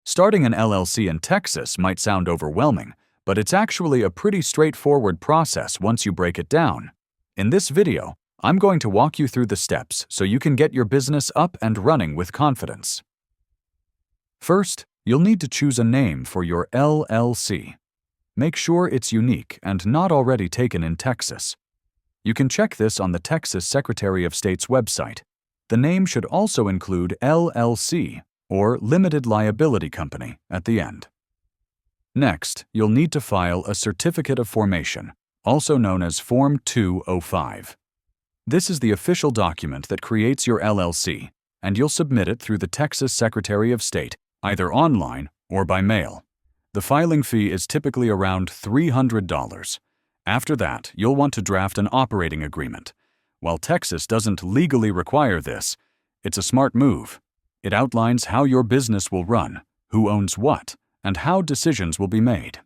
Starting an LLC in Texas might sound overwhelming, but it's actually a pretty straightforward process once you break it down. In this video, I'm going to walk you through the steps so you can get your business up and running with confidence. First, you'll need to choose a name for your LLC. Make sure it's unique and not already taken in Texas. You can check this on the Texas Secretary of State's website. The name should also include LLC, or Limited Liability Company, at the end. Next, you'll need to file a Certificate of Formation, also known as Form 205. This is the official document that creates your LLC, and you'll submit it through the Texas Secretary of State, either online or by mail. The filing fee is typically around $300. After that, you'll want to draft an operating agreement. While Texas doesn't legally require this, it's a smart move. It outlines how your business will run, who owns what, and how decisions will be made.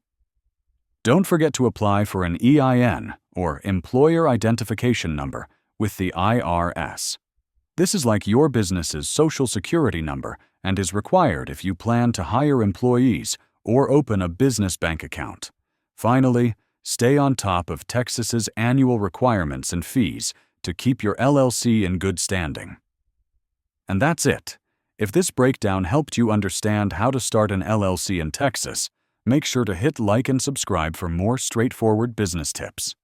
Don't forget to apply for an EIN, or Employer Identification Number, with the IRS. This is like your business's Social Security number and is required if you plan to hire employees or open a business bank account. Finally, stay on top of Texas's annual requirements and fees to keep your LLC in good standing. And that's it. If this breakdown helped you understand how to start an LLC in Texas, make sure to hit like and subscribe for more straightforward business tips.